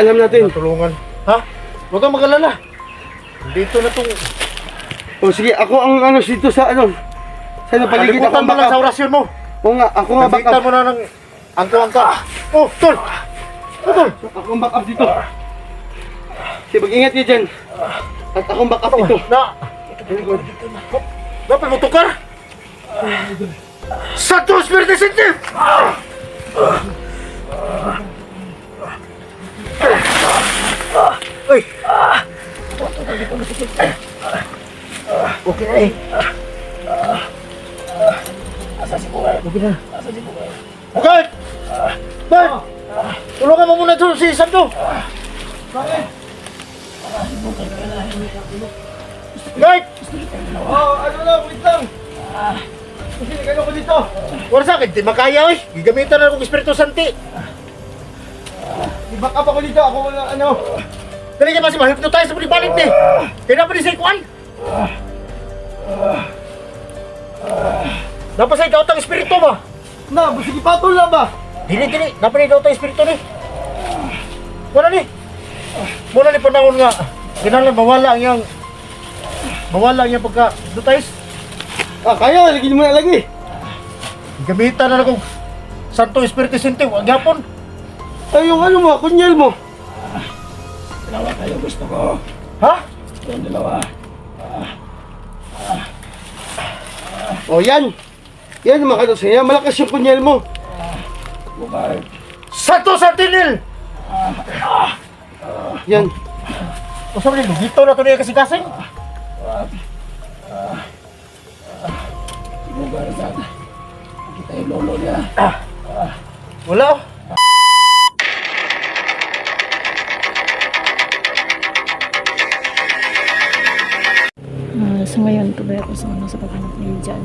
alam natin. Tulungan. Ha? Huwag kang mag-alala. Dito na tong... O sige, ako ang ano dito sa ano. Sa paligid ako Kalimutan mo lang sa orasyon mo. O nga, ako nga back Nagbitan up. mo na ng angka-angka. Oh, tol! Oh, tol! Ako ang back up dito. Sige, mag-ingat niyo dyan. At akong back up dito. Dapat mo tukar? Santo Espiritu Santo! Uy! Okay na eh. Okay na. Bukay! Bert! Tulungan mo muna doon si Santo! Bakit? Bert! Oh, ano lang, wait lang. Kasi nagano ko dito. Wala sa akin, di makaya eh. Gigamitan na akong Espiritu Santi. I-back up ako dito. Ako wala ano. Dali ka ba si mahipnotize sa balik ni? Kaya pa ni sa ikuan? Dapat sa ikaw tang Espiritu ba? Na, sige patol na ba? Dili, dapat na ikaw tang Espiritu ni. Wala ni. Muna ni panahon nga. Kinalang mawala ang iyang pagka-hypnotize. Ah, kaya. Lagi mo na lagi. Gamitan na akong Santo Espiritu Santo. Ang yapon. Ay, yung ano mo, kunyel mo. Dalawa tayo gusto ko. Ha? Yung dalawa. O yan. Yan yung makano sa'yo. Malakas yung kunyel mo. Bukay. Santo Santinil! Yan. O sabi niyo, dito na ito niya kasi-kasing. Bukay saan. Kita yung lolo niya. Wala. So ngayon, tuloy ako sa paghanap niya dyan.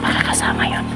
Makakasama yun.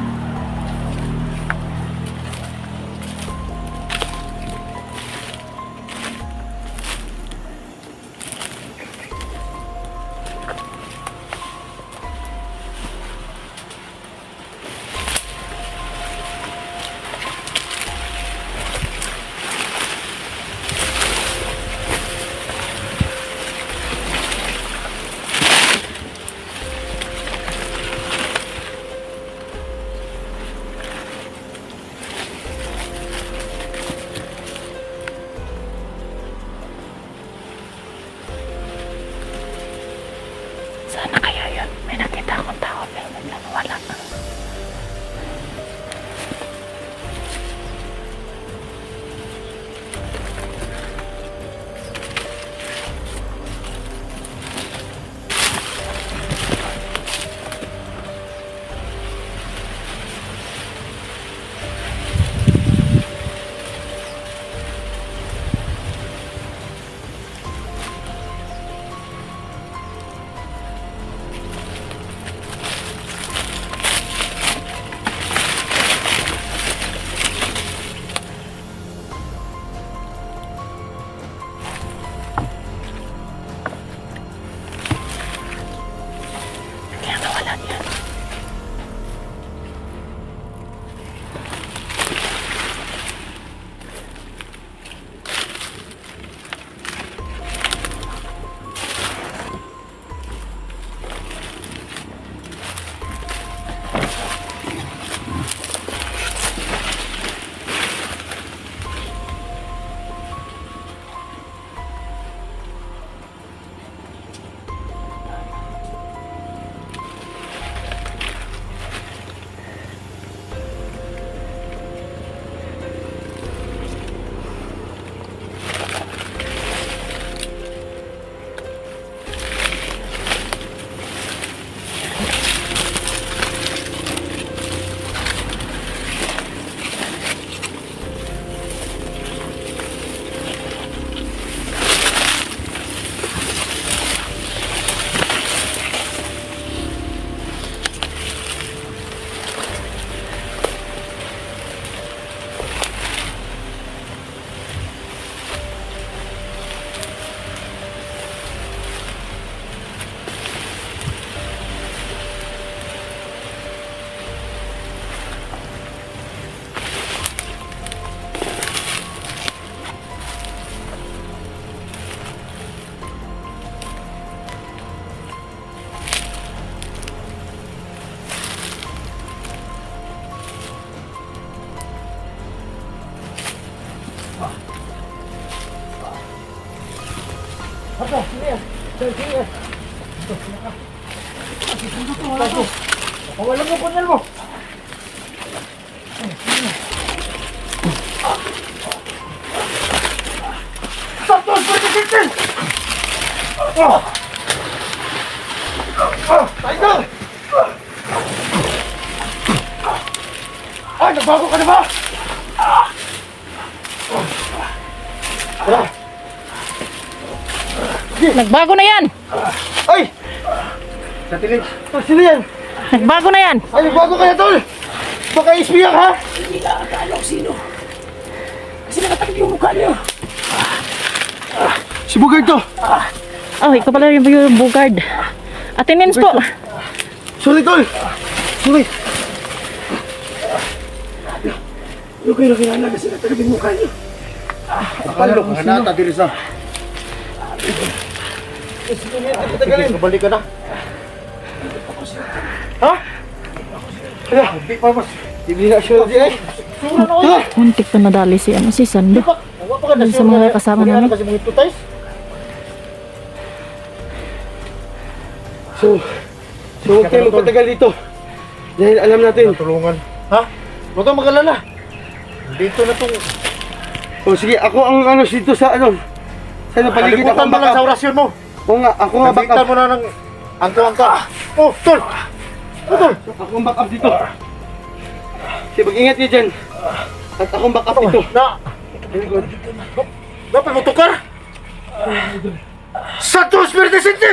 Pawalan mo kunyal mo. Santos, pagkakit! Tiger! Ay, nagbago ka na ba? Nagbago na yan! Ay! Natilin. Sino yan? Nagbago na yan! Ay, nagbago ka na, tol! Baka ispiyak, ha? Hindi ka akala kung sino. Kasi nakatakip yung mukha niyo. Si Bugard to. Oh, ikaw pala yung Bugard. Attendance po! Sorry, tol. Sorry. Yung kayo nakilala kasi nakatakip yung mukha niyo. Akala ko hanata diri sa. Sige, balik ka na. Ha? Kaya, di pa mas. Hindi na sure di ay. Sura na ko. Ha? Muntik pa nadali si Sando. Huwag pa ka na Sa mga kasama namin. Kasi mga tutay. So, huwag kayo magpatagal dito. Dahil alam natin. Tulungan. Ha? Huwag kang mag-alala. Dito na itong... O sige, ako ang ano dito sa ano. Sa ano, paligid ako Kalimutan mo lang sa backup. orasyon mo. Oo nga, ako nga Nabitan backup. mo na ng angka-angka. Oh, tol! Oh, tol! Ako ang backup dito. Sige, mag-ingat niyo dyan. At akong backup dito. Na! Dapat mo tukar? Santo Espiritu Santo!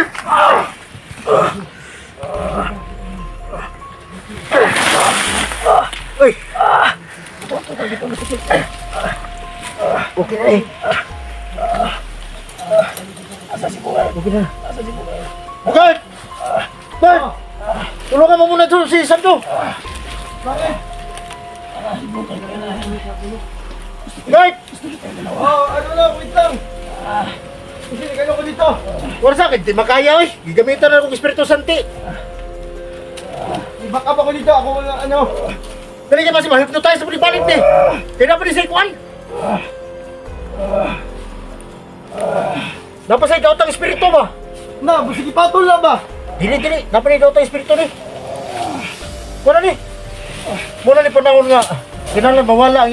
Uy! Okay na eh. Okay na. Bugard! Bugard! Tulungan mo muna doon si Santo! Bugard! Oh, ano lang, wait lang. Kasi nagano ko dito. Wala sa akin, di makaya eh. Gigamitan na akong Espiritu Santi. I-backup ako dito. Ako wala ano. Dali ka ba si ma-hypnotize sa balik ni? Kaya pa ni sa ikuan? Napasay daw tang Espiritu ba? Na, sige patol na ba? Dili, napasay daw tang Espiritu ni. Wala ni. Muna ni panahon nga. Kinalang bawala ang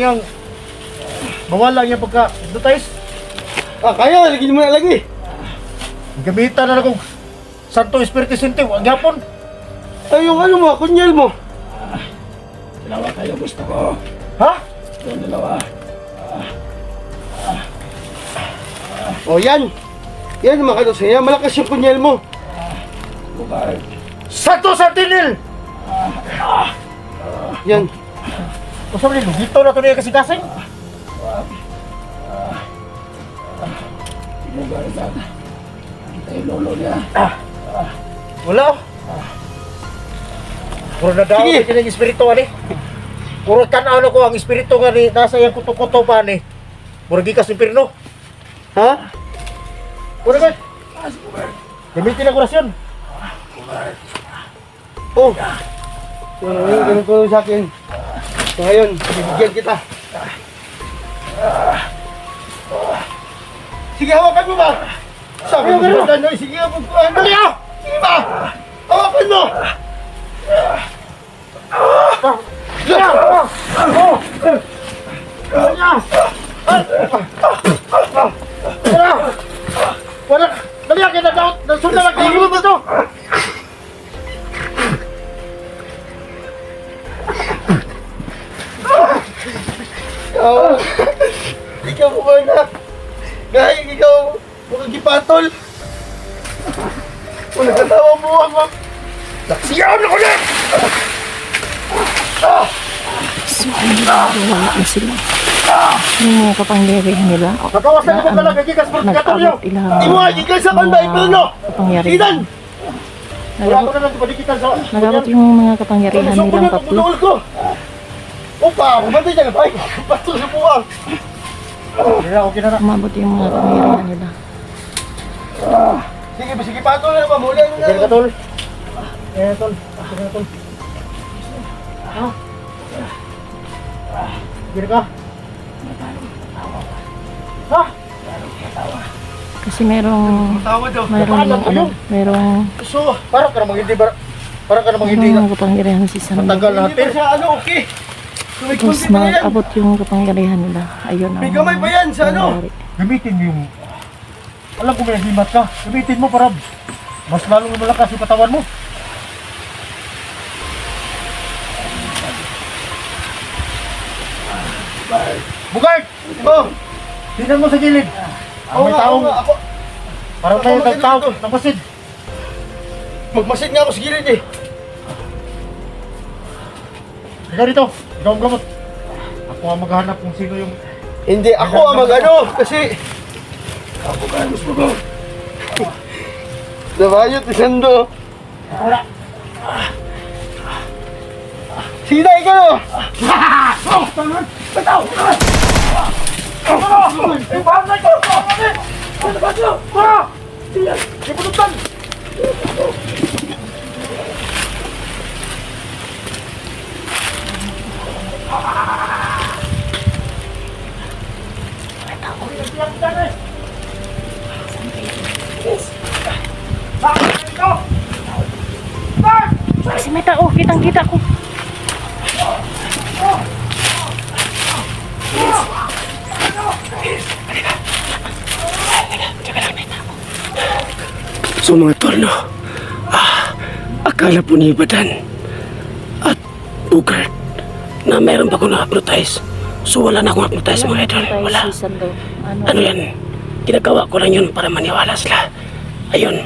yang pagka-hypnotize. Ah, kaya. Lagyan mo na lagi. Gamitan na akong Santo Espiritu Santi. Ang yapon. Ay, yung ano mo, kunyal mo. Dalawa kayo gusto ko. Ha? Yung dalawa. O yan. Yan mga kanosaya. Malakas yung kunyal mo. Bugard. Santo Santinil! Yan. O sabi nilo, dito na ito niya kasi kasing. Bugard at kita yung lolo niya. Wala oh. Puro na daw Sige. ito yung espiritu ani. Puro tanaw na ko ang espiritu nga ni nasa yung kuto-kuto pa ni. Puro gikas ng pirno. Ha? Puro ka. Gamitin ang orasyon. Oh. So, ngayon, ganun ko sa akin. So, ngayon, bibigyan kita. Sige, hawakan mo ba? Sabi mo ganun, Danoy. Sige, hawakan mo. Sige ba? Hawakan mo! Wala. Dali akin na daw. Nasunod lang kayo dito. Ikaw mo ba na? Gaya, ikaw mukhang gipatol. Wala katawa mo ako. Naksiyaw na ko na! So, wala na sila. Yung mga kapangyarihan nila. Nakawasan ko ka lang. Gikas pagkatoryo. Nag-abot ilang Di mo nga, ikaw sa banda, Iperno! kapangyarihan. Idan! Wala ko na lang padikitan sa... Nag-abot yung mga kapangyarihan Lusok ko nilang na, tatlo. pagbunuol ko! Opa, kumantay dyan, bay! Pastor sa buwang! Hindi na ako kinara. Umabot yung mga kapangyarihan nila. Sige, sige, patol na ba? Muli ano na. Sige ka tol. Eh tol. Sige na tol. Ha? Sige ka. Ha? Kasi merong Tawad daw. merong So, parang ka namang hindi ba? Parang ka namang hindi merong kapangyarihan si Sando. matagal Hindi natin. ba siya ano, okay? So, may Tapos kunti pa yan. mag-abot yung kapangyarihan nila. Ayun ang May gamay pa yan sa ano? nangyari. Gamitin mo yung... Alam ko may himat ka. Gamitin mo para mas lalong malakas yung katawan mo. Bugard! Oh, Tingnan mo sa gilid. oo May nga, oo taong... nga, ako. Parang may Ako tao maganda ng pasid. Magmasid nga ako sa gilid eh. Ikaw dito. Ikaw ang gamot. Ako ang maghanap kung sino yung... Hindi, ako ang mag-ano, kasi... Ako ka, gusto ko. Nabayot ni Sando. Wala. Sina, ikaw! Kasi may tao, kitang-kita ko. So mga tol, no? Akala po ni Badan at Bugard na meron pa akong na-hypnotize. So wala na akong hypnotize mga idol. Tayo Wala. si Sando. Ano yan? Ginagawa ko lang yun para maniwala sila. Ayun.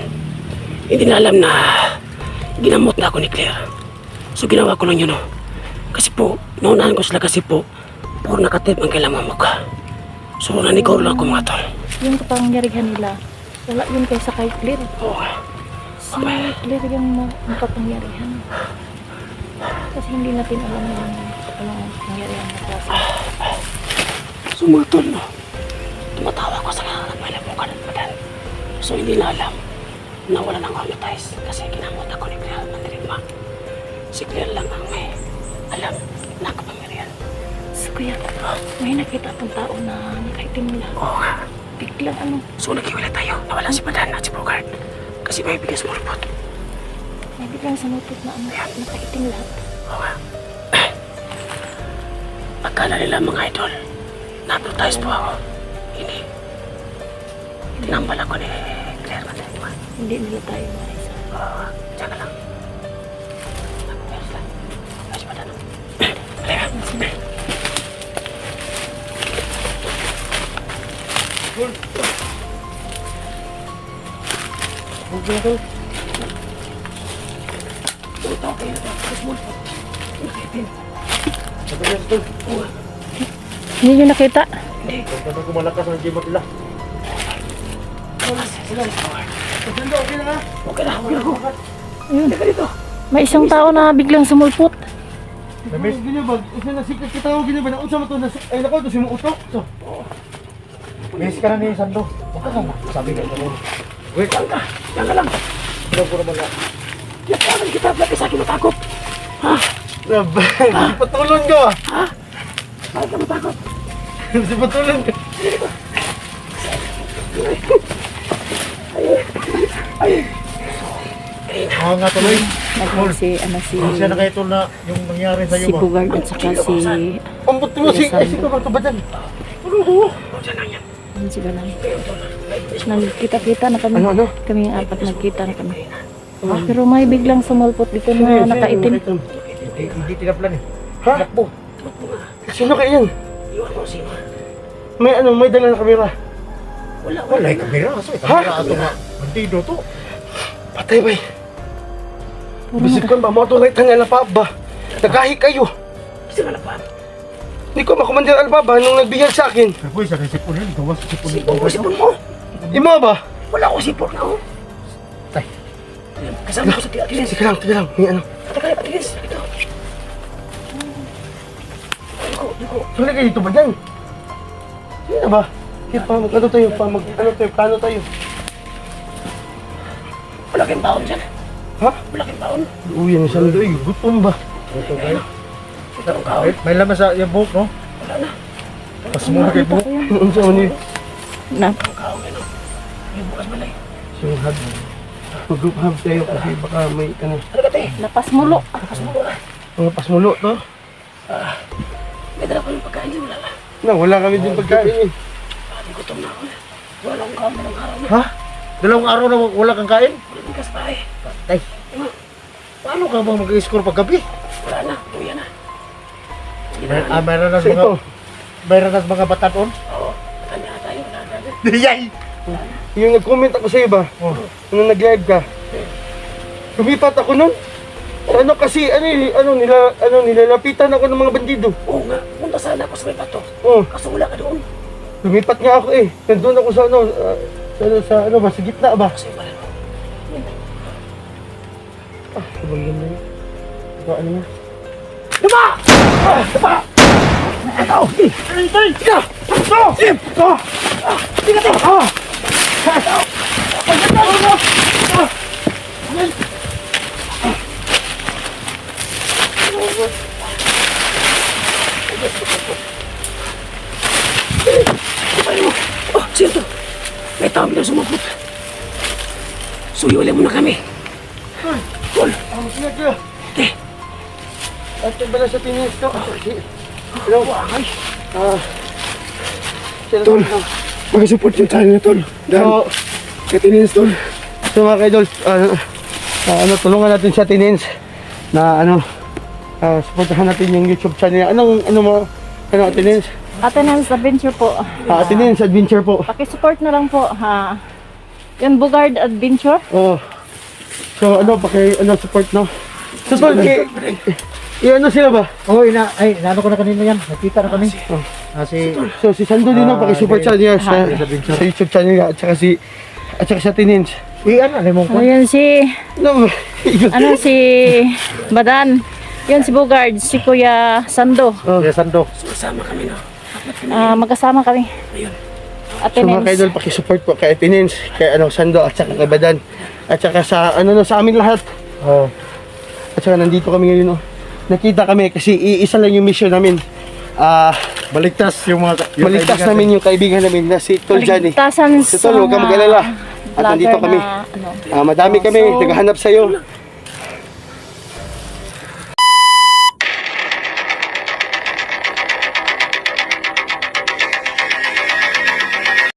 Hindi na alam na ginamot na ako ni Claire. So ginawa ko lang yun, no? Kasi po, naunahan ko sila kasi po, puro nakatip ang kailangan mukha. So nanigaw lang ako mga tol. Yung kapangyarihan nila, wala yun kaysa kay Claire. Oo. Si Claire yung makapangyarihan. Kasi hindi natin alam yung anong pangyarihan na klase. So mga tol, no? Tumatawa ko sa mga nagmalabukan at Badan. So hindi na alam na wala nang hypnotize kasi ginamot ako ni Claire Mandirigma. Si Claire lang ang may alam na kapangyarihan. So kuya, may nakita tong tao na nakaitim nila. Oo nga. Biglang ano, So naghiwala tayo. Nawala si Badan at si Bogart. Kasi may bigas mo report. may biglang sanutot na ano, nakaitim lahat. Oo nga. Akala nila mga idol. Na-hypnotize po ako. Hindi. Tinambal ako ni Claire Mandirigma. Hindi nila tayo marisa. Oo. Diyan ka lang. Ayos lang. Ayos si Badan. Halika. Hindi nyo nakita? Sabi ko malakas ang gimot nila. Sando, okay na nga. Okay na. Okay na ako. Ayun. May isang tao na biglang sumulpot. Namiss. Ginabag, isa na sikat kita ako ginabag. Naunsa mo to, ay nako, to simuutok. So, Miss ka na ni Sando. Baka na. Sabi ka naman. Wait lang ka. Diyan ka lang. Ano ko naman na. Yapanan kita. Bakit sa akin matakot? Ha? si patulon ka. Ha? Bakit ka matakot? Si patulon ka. Oo nga tuloy. Si Siya na kayo tol na yung nangyari sa iyo si ba? Bugard at saka si Ang buti mo si, ay si Kabarto ba dyan? Diyan lang yan. si Balang. Nagkita-kita na kami. Ano? Kaming apat nagkita na kami. Pero may biglang sumulpot dito na nakaitim. Hindi tinaplan eh. Ha? Takbo. Sino kayo yan? Iwan mo sino. May ano, may dala na kamera. Wala yung kamera. Kasi kamera ato nga. Bandido to. Patay ba Bisip ko ba, mga tulay tanga alpaba. Nagahi kayo. Kasi nga pa. Hindi ko makumandir alpaba nung nagbigay sa akin. Ako isa kay sipon yun. Gawas sipon yun. Sipon mo, sipon mo. Imo ba? Wala ko sipon ako. Tay. Kasama ko sa tiga-tilis. Sige lang, may ano. Patagay, patilis. Ito. Sulit kayo dito ba dyan? Sino ba? Sige pa, ano tayo, plano tayo. Wala kayong baon dyan. Ha? Wala kayong baon. Uy, ano siya doy, gutom ba? Ito kayo. Ito ang kaon. May laman sa yung buhok no? Pas mo kay buhok. Ano siya, ano yun? Na, bukas balay. Yung hub. Mag-group hub tayo kasi baka may ano. Halika te. Napasmulo. Mga pasmulo to. May dala ko yung pagkain di wala. Na, wala kami din pagkain eh. Gutom na ako. Wala akong kama ng araw. Ha? Dalawang araw na wala kang kain? Wala bigas pa eh. Tay, paano ka ba mag-score paggabi? Wala na. Uwi na. Mayroon na Sa ito. mga bataton? Oo. Tanda tayo. Wala na. Yay! Yung nag-comment ako sa'yo ba? Oh. Nung nag-live ka. Lumipat ako nun. Ano kasi, nilalapitan ako ng mga bandido. Oo nga. Punta sana ako sa may bato. Oh, Kaso wala ka doon. lumipat nga ako eh. Nandun ako sa sa gitna ba? Kasi pala no. Sabang ganda yun. Ito, ano yun? Diba? Diba? Ito! Tay! Ika! Ito! Sim! Ito! Tika! Tika! Oh, sino to? May tao na sumapot. Suyulan mo na kami. Tol! Ang sinag ka. Te! At bala sa tinis to. Hello? Tol, mag-support yung channel na tol. So, Katinins tol. So mga kaidol, tulungan natin sa Tinins na supportahan natin yung YouTube channel. Tinins? Attendance Adventure po. Tinins Adventure po. Pakisupport na lang po. Ha. Yung Bugard Adventure. Oo. So support no? So tol, sila ba? oh, inaano ko na kanina yan. Nakita na kami. So si Sando din no, pakisupport siya niya sa Adventure. YouTube channel niya at saka sa Tinins. Ano mo ko? Ayan si, No, si Badan. Yun si Bugard, si Kuya Sando. Yes, Sando. Sumasama kami no. Magkasama kami. Ayun. So mga Attendance. kaidol, pakisupport po kay Tinins, kay Sando at saka kay Badan. At saka sa sa amin lahat. Oh. At saka nandito kami ngayon. Nakita kami kasi iisa lang yung mission namin. Baligtas yung mga Maligtas kaibigan namin yung kaibigan namin na si Tol Johnny. Paligtasan Si Tol, huwag kang mag-alala. At nandito kami. Madami kami, naghahanap sa'yo.